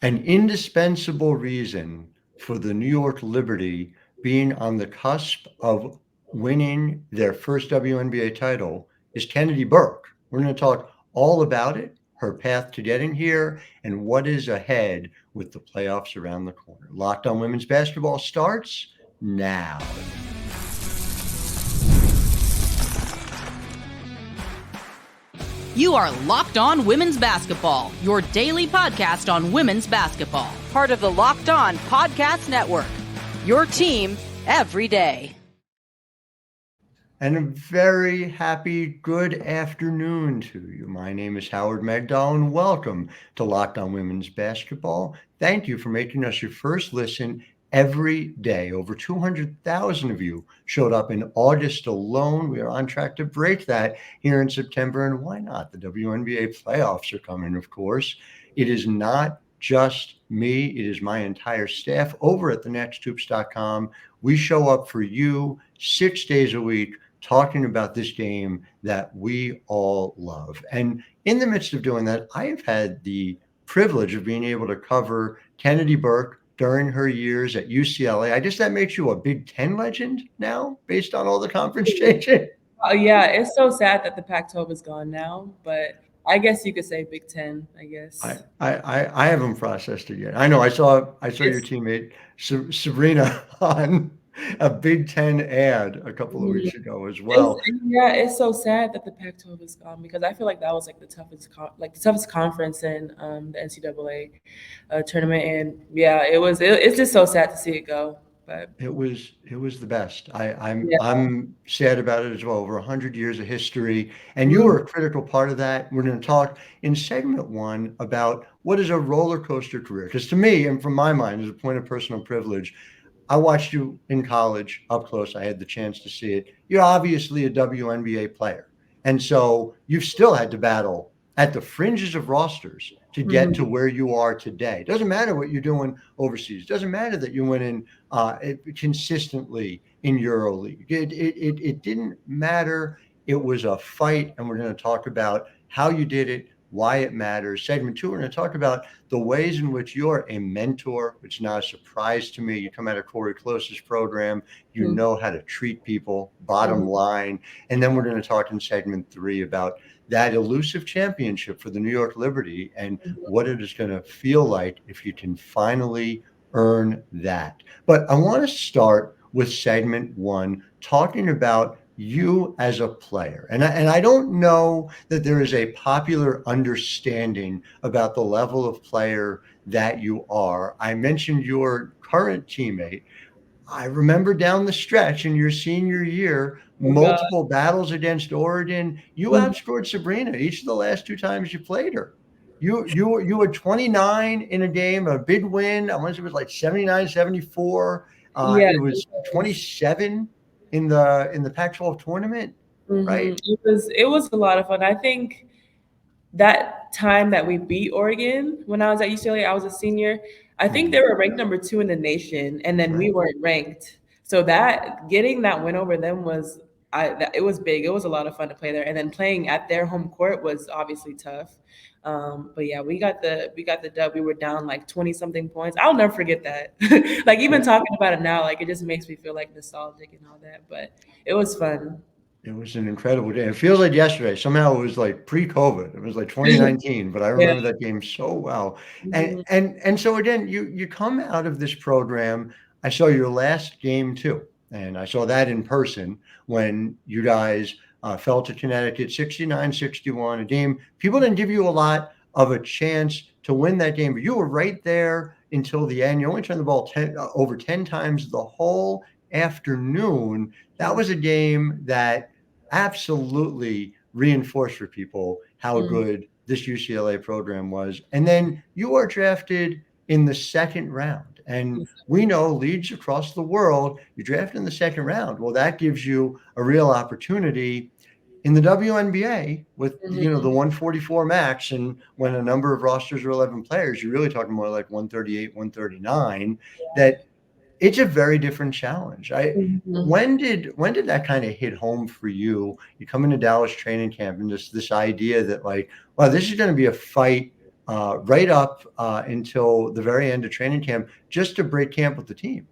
An indispensable reason for the New York Liberty being on the cusp of winning their first WNBA title is Kennedy Burke. We're going to talk all about it, her path to getting here, and what is ahead with the playoffs around the corner. Locked On Women's Basketball starts now. You are Locked On Women's Basketball, your daily podcast on women's basketball. Part of the Locked On Podcast Network, your team every day. And a very happy good afternoon to you. My name is Howard Megdal, and welcome to Locked On Women's Basketball. Thank you for making us your first listen every day. Over 200,000 of you showed up in August alone. We are on track to break that here in September. And why not? The WNBA playoffs are coming, of course. It is not just me. It is my entire staff over at thenexthoops.com. We show up for you 6 days a week talking about this game that we all love. And in the midst of doing that, I have had the privilege of being able to cover Kennedy Burke during her years at UCLA. I guess that makes you a Big Ten legend now, based on all the conference changing. Oh yeah, it's so sad that the Pac-12 is gone now, but I guess you could say Big Ten. I guess I haven't processed it yet. I know I saw your teammate Sabrina on a Big Ten ad a couple of weeks ago as well. It's so sad that the Pac-12 is gone because I feel like that was like the toughest conference in the NCAA tournament, and yeah, it's just so sad to see it go. But it was the best. I'm sad about it as well. Over 100 years of history, and you were a critical part of that. We're going to talk in segment one about what is a roller coaster career. Because to me, and from my mind, as a point of personal privilege, I watched you in college up close. I had the chance to see it. You're obviously a WNBA player, and so you've still had to battle at the fringes of rosters to get to where you are today. It doesn't matter what you're doing overseas. It doesn't matter that you went in consistently in EuroLeague. It didn't matter. It was a fight, and we're going to talk about how you did it, why it matters. Segment two, we're going to talk about the ways in which you're a mentor, which is not a surprise to me. You come out of Corey Close's program. You know how to treat people, bottom line. And then we're going to talk in segment three about that elusive championship for the New York Liberty and what it is going to feel like if you can finally earn that. But I want to start with segment one, talking about you as a player. And I don't know that there is a popular understanding about the level of player that you are. I mentioned your current teammate. I remember down the stretch in your senior year, multiple battles against Oregon. You outscored Sabrina each of the last two times you played her. You were 29 in a game, a big win. I want to say it was like 79-74. It was 27 in the Pac-12 tournament, right? It was a lot of fun. I think that time that we beat Oregon when I was at UCLA, I was a senior. I think they were ranked number 2 in the nation, and then we weren't ranked. So that getting that win over them it was big. It was a lot of fun to play there, and then playing at their home court was obviously tough. But yeah, we got the dub. We were down like 20 something points. I'll never forget that. Like even talking about it now, like it just makes me feel like nostalgic and all that. But it was fun. It was an incredible day. It feels like yesterday. Somehow it was like pre-COVID. It was like 2019, but I remember that game so well. And so again, you come out of this program. I saw your last game too, and I saw that in person when you guys fell to Connecticut 69-61, a game people didn't give you a lot of a chance to win that game, but you were right there until the end. You only turned the ball over 10 times the whole afternoon. That was a game that absolutely reinforced for people how good this UCLA program was. And then you are drafted in the second round. And we know leagues across the world, you draft in the second round. Well, that gives you a real opportunity in the WNBA with, the 144 max. And when a number of rosters are 11 players, you're really talking more like 138, 139, that it's a very different challenge. When did that kind of hit home for you? You come into Dallas training camp and this idea that like, wow, this is going to be a fight right up until the very end of training camp, just to break camp with the team?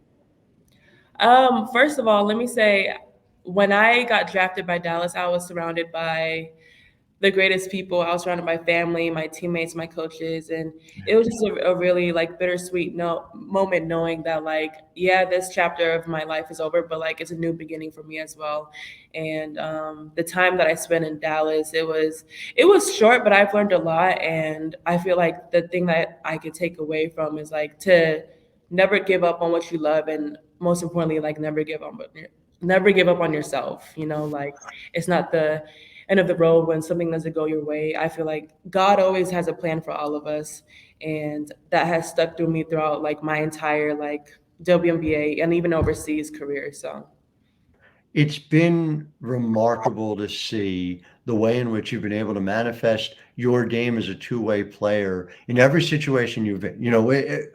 First of all, let me say, when I got drafted by Dallas, I was surrounded by the greatest people. I was surrounded by family, my teammates, my coaches, and it was just a really like bittersweet moment knowing that like, yeah, this chapter of my life is over, but like it's a new beginning for me as well. And the time that I spent in Dallas, it was short, but I've learned a lot. And I feel like the thing that I could take away from is like to never give up on what you love, and most importantly, like never give up on yourself. Like it's not the end of the road when something doesn't go your way. I feel like God always has a plan for all of us, and that has stuck through me throughout like my entire like WNBA and even overseas career. So It's been remarkable to see the way in which you've been able to manifest your game as a two-way player in every situation you've been.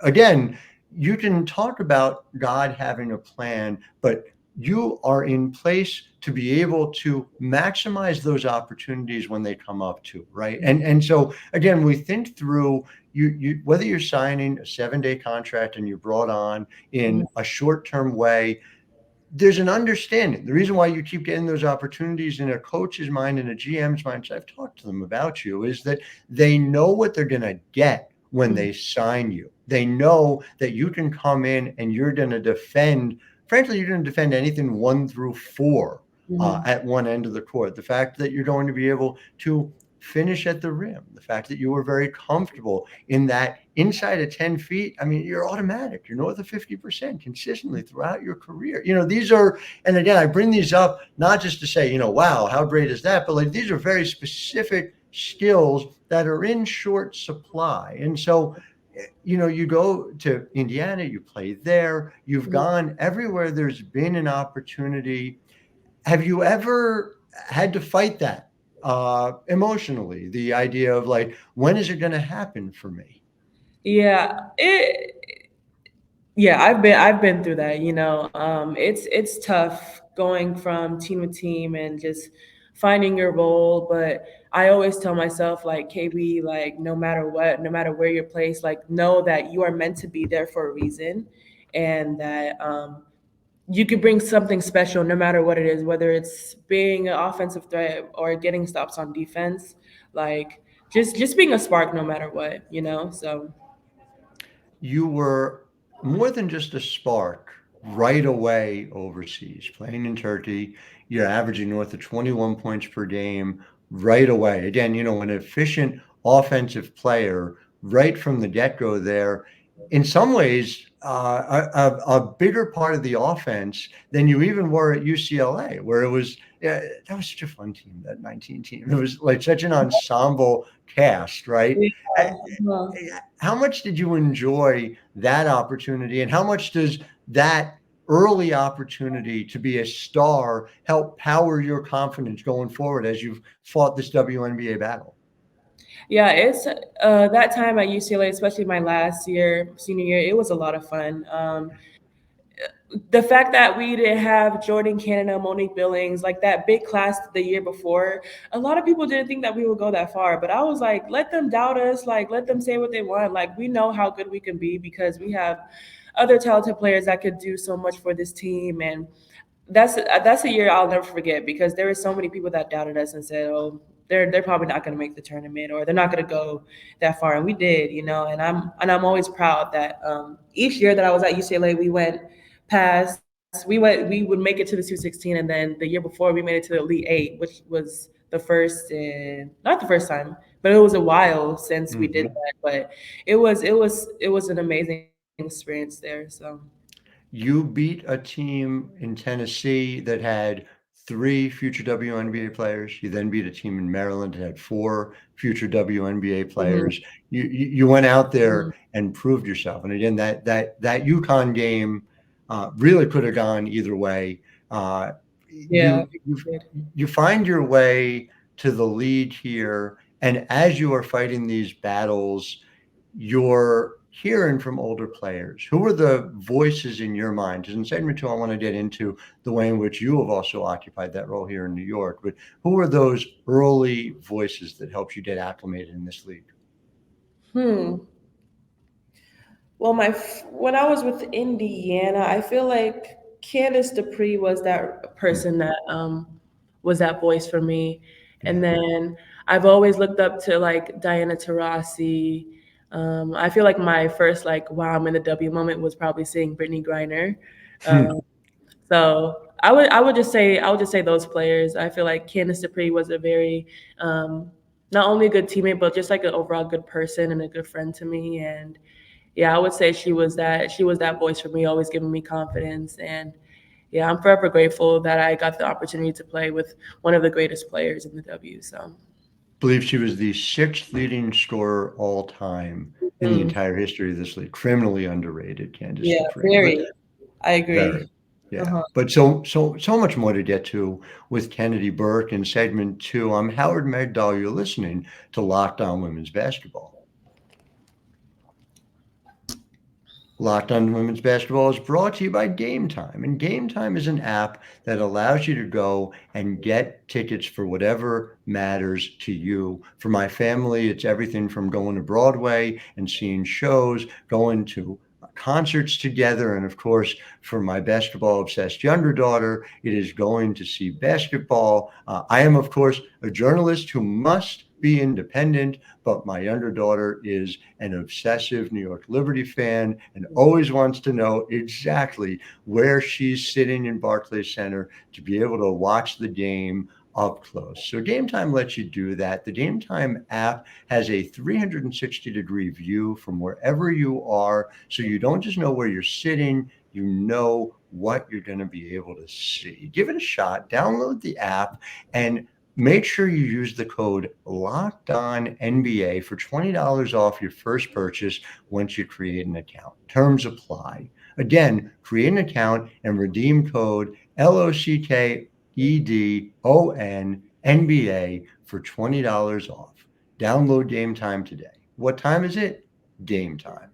Again, you can talk about God having a plan, but you are in place to be able to maximize those opportunities when they come up too, right? And so again, we think through you whether you're signing a 7-day contract and you're brought on in a short-term way, there's an understanding. The reason why you keep getting those opportunities in a coach's mind and a GM's mind, so I've talked to them about you, is that they know what they're going to get when they sign you. They know that you can come in and you're going to defend. Frankly, you're going to defend anything 1 through 4 at one end of the court. The fact that you're going to be able to finish at the rim, the fact that you were very comfortable in that inside of 10 feet, I mean, you're automatic. You're north of 50% consistently throughout your career. These are, and again, I bring these up not just to say, wow, how great is that? But like, these are very specific skills that are in short supply. And so, you go to Indiana, you play there, you've gone everywhere there's been an opportunity. Have you ever had to fight that emotionally? The idea of like, when is it going to happen for me? yeah, I've been through that. It's tough going from team to team and just finding your role. But I always tell myself, like, KB, like, no matter what, no matter where you're placed, like, know that you are meant to be there for a reason, and that you could bring something special no matter what it is, whether it's being an offensive threat or getting stops on defense. Like, just being a spark no matter what. So You were more than just a spark right away overseas, playing in Turkey. You're averaging north of 21 points per game right away. Again, an efficient offensive player right from the get-go there. In some ways, a bigger part of the offense than you even were at UCLA, where it was, that was such a fun team, that 19 team. It was like such an ensemble cast, right? yeah. Well, How much did you enjoy that opportunity, and how much does that early opportunity to be a star help power your confidence going forward as you've fought this WNBA battle? yeah, it's that time at UCLA, especially my last year, senior year, it was a lot of fun. The fact that we didn't have Jordan Canada, Monique Billings, like that big class the year before, a lot of people didn't think that we would go that far. But I was like, let them doubt us, like let them say what they want. Like we know how good we can be because we have other talented players that could do so much for this team. And that's a year I'll never forget because there were so many people that doubted us and said, "Oh, they're probably not going to make the tournament or they're not going to go that far." And we did. And I'm always proud that each year that I was at UCLA, we went past. We would make it to the 216, and then the year before we made it to the Elite Eight, which was the first and not the first time, but it was a while since we did that. But it was an amazing experience there. So. You beat a team in Tennessee that had 3 future WNBA players. You then beat a team in Maryland that had 4 future WNBA players. You went out there and proved yourself. And again, that UConn game really could have gone either way. Yeah. You find your way to the lead here, and as you are fighting these battles, you're hearing from older players. Who are the voices in your mind? Because in segment 2, I want to get into the way in which you have also occupied that role here in New York. But who are those early voices that helped you get acclimated in this league? Hmm. Well, when I was with Indiana, I feel like Candace Dupree was that person that was that voice for me. Yeah. And then I've always looked up to like Diana Taurasi. I feel like my first like wow I'm in the W moment was probably seeing Brittany Griner. Um, so I would just say those players. I feel like Candace Dupree was a very not only a good teammate but just like an overall good person and a good friend to me. And yeah, I would say she was that voice for me, always giving me confidence. And yeah, I'm forever grateful that I got the opportunity to play with one of the greatest players in the W. So Believe she was the sixth leading scorer all time in the mm, entire history of this league. Criminally underrated, Candace yeah, Dupree, but very. I agree. very, yeah. Uh-huh. But so much more to get to with Kennedy Burke in segment two. I'm Howard Megdal. You're listening to Locked On Women's Basketball. Locked On Women's Basketball is brought to you by Game Time. And Game Time is an app that allows you to go and get tickets for whatever matters to you. For my family, it's everything from going to Broadway and seeing shows, going to concerts together. And of course, for my basketball obsessed younger daughter, it is going to see basketball. I am, of course, a journalist who must be independent, but my younger daughter is an obsessive New York Liberty fan and always wants to know exactly where she's sitting in Barclays Center to be able to watch the game up close. So Game Time lets you do that. The Game Time app has a 360-degree view from wherever you are, so you don't just know where you're sitting, you know what you're going to be able to see. Give it a shot. Download the app and make sure you use the code LOCKEDONNBA for $20 off your first purchase once you create an account. Terms apply. Again, create an account and redeem code LOCKEDONNBA for $20 off. Download Game Time today. What time is it? Game time.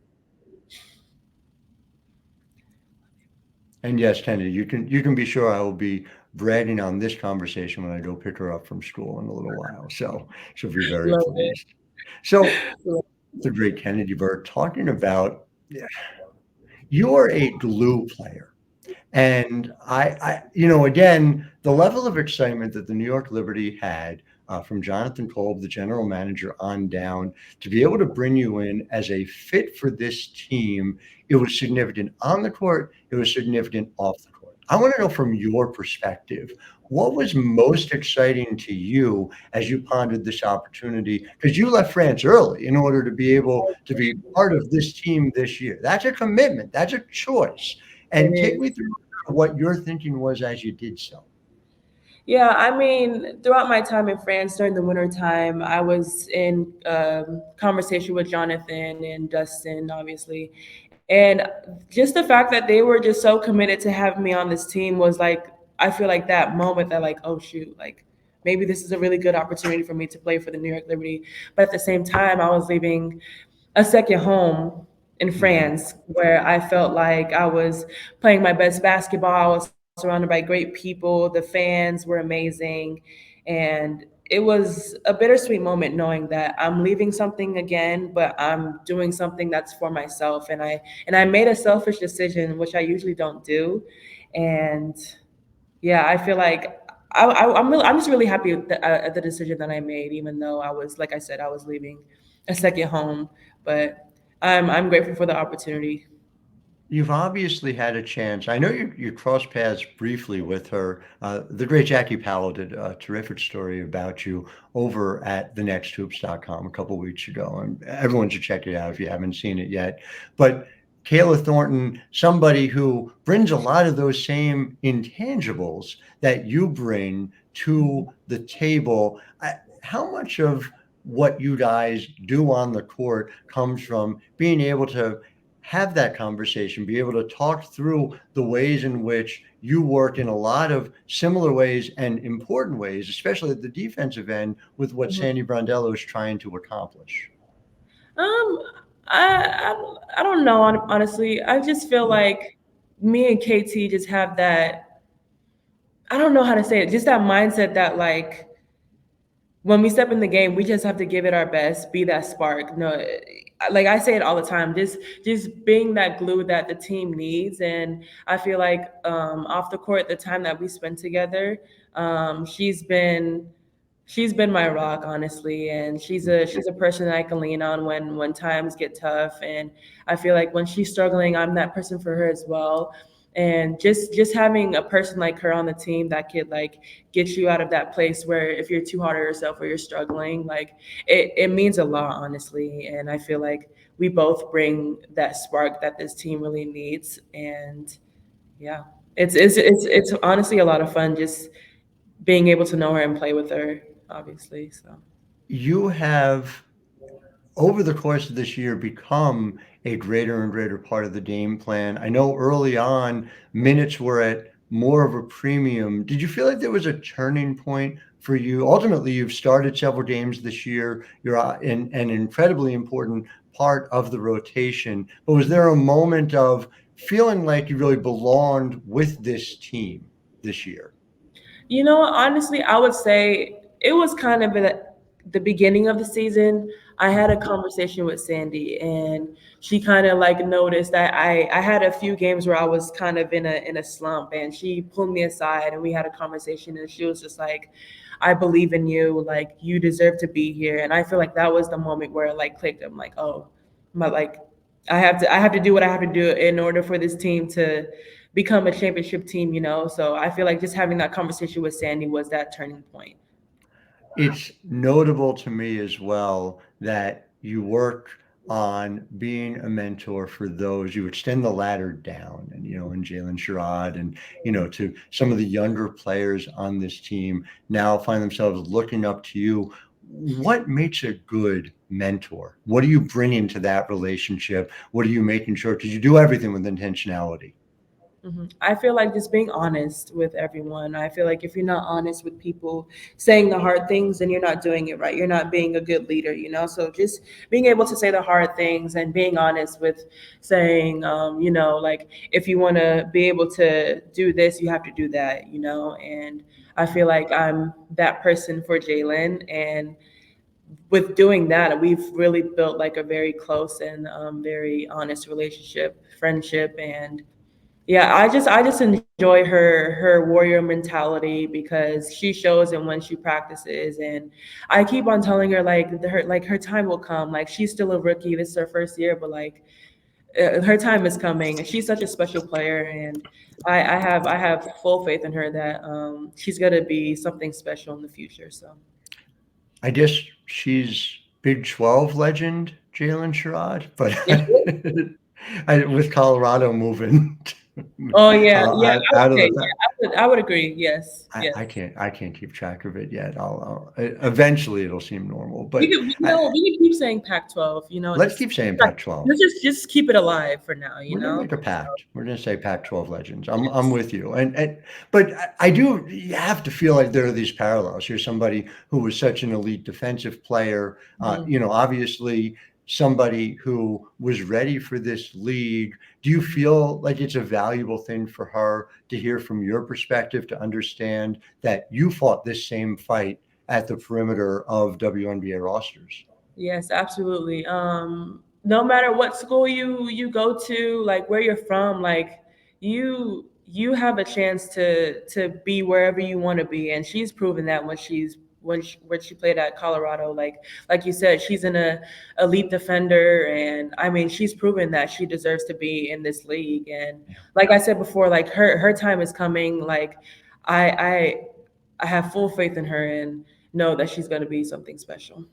And yes, Kennedy, you can be sure I will be bragging on this conversation when I go pick her up from school in a little while. So she'll be very Love it. pleased. So the great Kennedy Burke talking about you're a glue player. And again, the level of excitement that the New York Liberty had from Jonathan Kolb, the general manager, on down, to be able to bring you in as a fit for this team, it was significant on the court, it was significant off the court. I want to know from your perspective, what was most exciting to you as you pondered this opportunity? Because you left France early in order to be able to be part of this team this year. That's a commitment, that's a choice. And It take is. me through what your thinking was as you did so. Yeah, I mean, throughout my time in France during the winter time, I was in conversation with Jonathan and Dustin, obviously. And just the fact that they were just so committed to having me on this team was like, I feel like that moment that, like, oh, shoot, like maybe this is a really good opportunity for me to play for the New York Liberty. But at the same time, I was leaving a second home in France where I felt like I was playing my best basketball. I was surrounded by great people. The fans were amazing. And it was a bittersweet moment knowing that I'm leaving something again, but I'm doing something that's for myself. And I made a selfish decision, which I usually don't do. And yeah, I feel like I'm just really happy at the decision that I made, even though I was, like I said, I was leaving a second home. But I'm grateful for the opportunity. You've obviously had a chance. I know you crossed paths briefly with her. The great Jackie Powell did a terrific story about you over at thenexthoops.com a couple weeks ago. And everyone should check it out if you haven't seen it yet. But Kayla Thornton, somebody who brings a lot of those same intangibles that you bring to the table. How much of what you guys do on the court comes from being able to have that conversation, be able to talk through the ways in which you work in a lot of similar ways and important ways, especially at the defensive end, with what Mhm. Sandy Brondello is trying to accomplish? Um, I don't know, honestly. I just feel like me and KT just have that. I don't know how to say it. Just that mindset that like when we step in the game, we just have to give it our best, be that spark. No, like I say it all the time, just being that glue that the team needs. And I feel like off the court, the time that we spend together, she's been my rock, honestly, and she's a person that I can lean on when times get tough. And I feel like when she's struggling, I'm that person for her as well. And just having a person like her on the team that could like get you out of that place where if you're too hard on yourself or you're struggling, like it means a lot, honestly. And I feel like we both bring that spark that this team really needs. And yeah, it's honestly a lot of fun just being able to know her and play with her, obviously. So You have, over the course of this year, become a greater and greater part of the game plan. I know early on, minutes were at more of a premium. Did you feel like there was a turning point for you? Ultimately, you've started several games this year. You're an incredibly important part of the rotation. But was there a moment of feeling like you really belonged with this team this year? honestly, I would say it was kind of at the beginning of the season. I had a conversation with Sandy, and she kind of like noticed that I had a few games where I was kind of in a slump, and she pulled me aside and we had a conversation, and she was just like, I believe in you, like you deserve to be here. And I feel like that was the moment where it like clicked. I'm like, oh, my like I have to do what I have to do in order for this team to become a championship team. So I feel like just having that conversation with Sandy was that turning point. It's notable to me as well that you work on being a mentor for those. You extend the ladder down, and Jalen Sherrod and, to some of the younger players on this team now find themselves looking up to you. What makes a good mentor? What are you bringing to that relationship? What are you making sure? Because you do everything with intentionality. I feel like just being honest with everyone. I feel like if you're not honest with people, saying the hard things, then you're not doing it right. You're not being a good leader. So just being able to say the hard things and being honest with saying, like if you want to be able to do this, you have to do that. And I feel like I'm that person for Jalen. And with doing that, we've really built like a very close and very honest relationship, friendship. And yeah, I just enjoy her warrior mentality because she shows it when she practices. And I keep on telling her her time will come. Like she's still a rookie. This is her first year, but like her time is coming. She's such a special player, and I have full faith in her that she's gonna be something special in the future. So I guess she's Big 12 legend, Jalen Sherrod, but yeah. with Colorado moving Oh yeah, yeah. I would out of say, the. yeah, I would agree. Yes, I, yes. I can't I can't keep track of it yet. Eventually it'll seem normal, We but can, we, no, we can keep saying Pac-12. let's Just keep saying Pac-12. let's just keep it alive for now. We're gonna make a pact. We're gonna say Pac-12 legends. I'm Yes. with you, and but I do. You have to feel like there are these parallels. You're somebody who was such an elite defensive player. Mhm. Obviously somebody who was ready for this league. Do you feel like it's a valuable thing for her to hear from your perspective, to understand that you fought this same fight at the perimeter of WNBA rosters? Yes, absolutely. No matter what school you go to, like where you're from, like you have a chance to be wherever you want to be. And she's proven that when she played at Colorado. Like you said, she's an elite defender, and I mean she's proven that she deserves to be in this league. And like I said before, like her time is coming. Like I I I have full faith in her and know that she's going to be something special.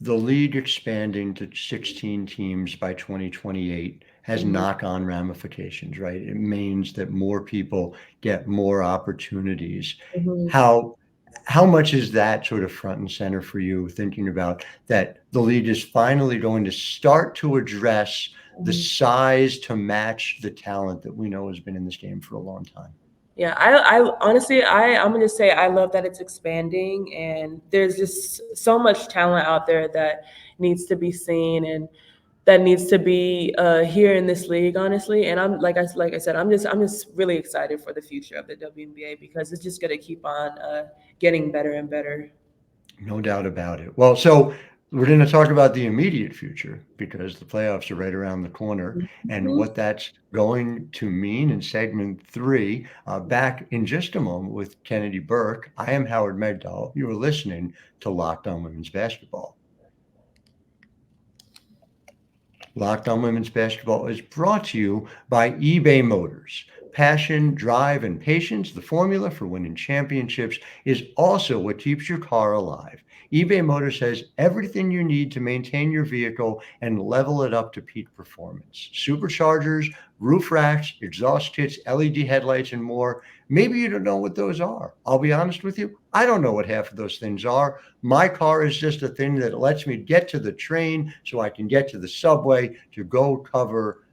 The league expanding to 16 teams by 2028 has Mhm. knock-on ramifications, right? It means that more people get more opportunities. Mhm. How how much is that sort of front and center for you, thinking about that the league is finally going to start to address the Mhm. size to match the talent that we know has been in this game for a long time? Yeah, I honestly, I'm gonna say I love that it's expanding, and there's just so much talent out there that needs to be seen and that needs to be here in this league, honestly. And I'm like I said, I'm just really excited for the future of the WNBA because it's just gonna keep on getting better and better. No doubt about it. Well, so we're going to talk about the immediate future because the playoffs are right around the corner and Mhm. what that's going to mean in segment three. Back in just a moment with Kennedy Burke. I am Howard Megdal. You are listening to Locked On Women's Basketball. Locked On Women's Basketball is brought to you by eBay Motors. Passion, drive, and patience, the formula for winning championships, is also what keeps your car alive. eBay Motors has everything you need to maintain your vehicle and level it up to peak performance. Superchargers, roof racks, exhaust kits, LED headlights, and more. Maybe you don't know what those are. I'll be honest with you, I don't know what half of those things are. My car is just a thing that lets me get to the train so I can get to the subway to go cover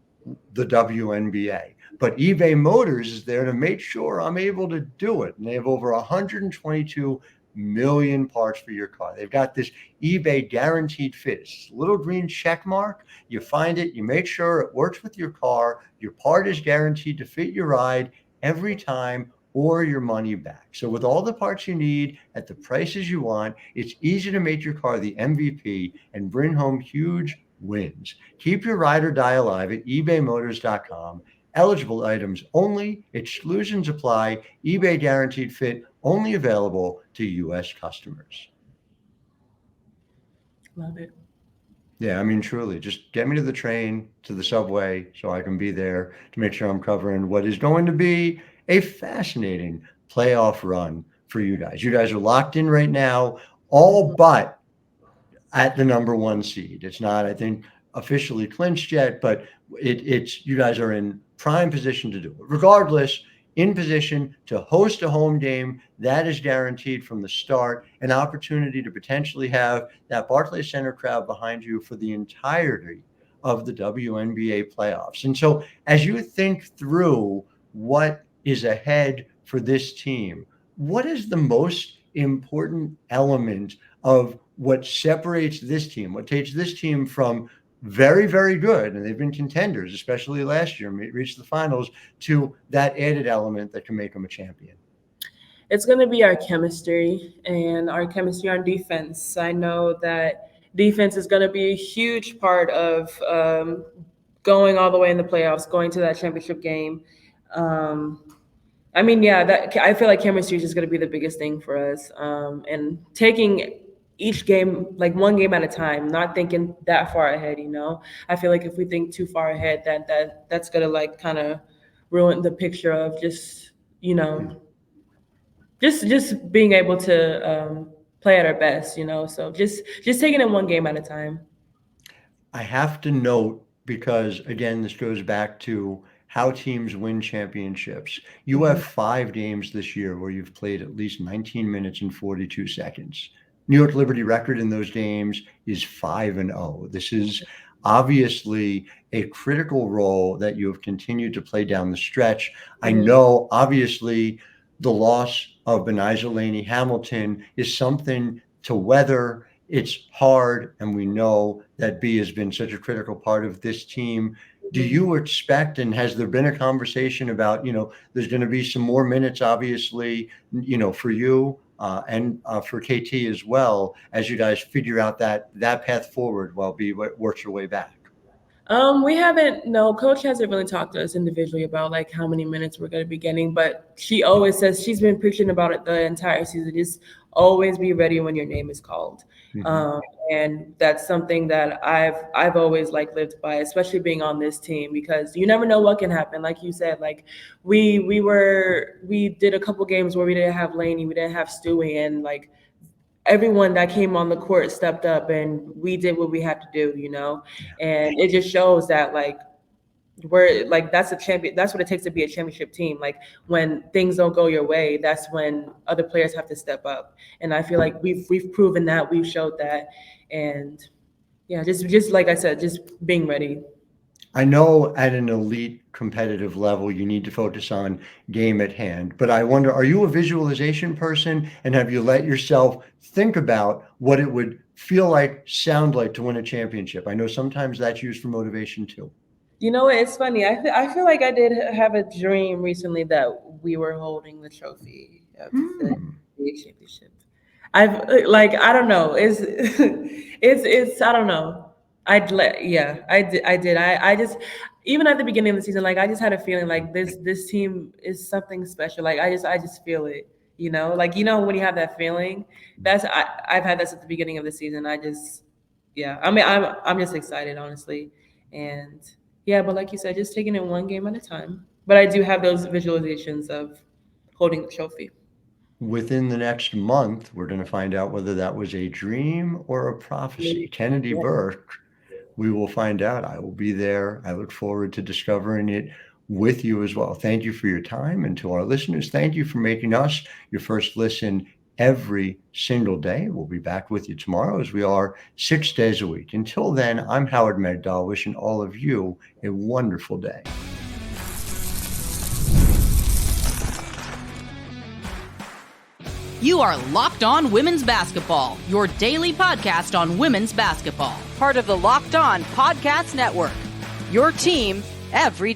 the WNBA. But eBay Motors is there to make sure I'm able to do it. And they have over 122 million parts for your car. They've got this eBay guaranteed fit. It's a little green check mark. You find it, you make sure it works with your car. Your part is guaranteed to fit your ride every time or your money back. So with all the parts you need at the prices you want, it's easy to make your car the MVP and bring home huge wins. Keep your ride or die alive at ebaymotors.com. Eligible items only, exclusions apply, eBay guaranteed fit only available to U.S. customers. Love it. Yeah, I mean, truly, just get me to the train, to the subway, so I can be there to make sure I'm covering what is going to be a fascinating playoff run for you guys. You guys are locked in right now, all but at the number one seed. It's not, I think, officially clinched yet, but it's you guys are in prime position to do it. Regardless, in position to host a home game that is guaranteed from the start, an opportunity to potentially have that Barclays Center crowd behind you for the entirety of the WNBA playoffs. And so as you think through what is ahead for this team, what is the most important element of what separates this team, what takes this team from very, very good, and they've been contenders, especially last year, reached the finals, to that added element that can make them a champion? It's going to be our chemistry and our chemistry on defense. I know that defense is going to be a huge part of going all the way in the playoffs, going to that championship game. I mean, yeah, that I feel like chemistry is just going to be the biggest thing for us, and taking each game like one game at a time, not thinking that far ahead. I feel like if we think too far ahead, that's going to like kind of ruin the picture of just just being able to play at our best. So just taking it one game at a time. I have to note, because again, this goes back to how teams win championships. You have 5 games this year where you've played at least 19 minutes and 42 seconds. New York Liberty record in those games is 5-0. This is obviously a critical role that you have continued to play down the stretch. I know, obviously, the loss of Benijah Laney Hamilton is something to weather. It's hard, and we know that B has been such a critical part of this team. Do you expect, and has there been a conversation about, there's going to be some more minutes, obviously, for you and for KT as well, as you guys figure out that path forward while B works her way back? We haven't. No, coach hasn't really talked to us individually about like how many minutes we're going to be getting. But she always says she's been preaching about it the entire season. Just always be ready when your name is called, and that's something that I've always like lived by, especially being on this team, because you never know what can happen. Like you said, like we did a couple games where we didn't have Laney, we didn't have Stewie, and like everyone that came on the court stepped up and we did what we had to do, and it just shows that like we're like, that's a champion. That's what it takes to be a championship team. Like when things don't go your way, that's when other players have to step up. And I feel like we've proven that, we've showed that. And yeah, just like I said, just being ready. I know at an elite competitive level, you need to focus on game at hand, but I wonder, are you a visualization person, and have you let yourself think about what it would feel like, sound like to win a championship? I know sometimes that's used for motivation too. It's funny. I feel like I did have a dream recently that we were holding the trophy of the championship. I don't know. It's I don't know. I did. I just, even at the beginning of the season, like I just had a feeling like this team is something special. Like I just feel it, like when you have that feeling, I've had that at the beginning of the season. Yeah. I mean, I'm just excited, honestly, and yeah. But like you said, just taking it one game at a time. But I do have those visualizations of holding the trophy. Within the next month, we're going to find out whether that was a dream or a prophecy. Kennedy Yeah. Burke, we will find out. I will be there. I look forward to discovering it with you as well. Thank you for your time. And to our listeners, thank you for making us your first listen every single day. We'll be back with you tomorrow, as we are 6 days a week. Until then, I'm Howard Megdal, wishing all of you a wonderful day. You are Locked On Women's Basketball, your daily podcast on women's basketball. Part of the Locked On Podcast Network. Your team every day.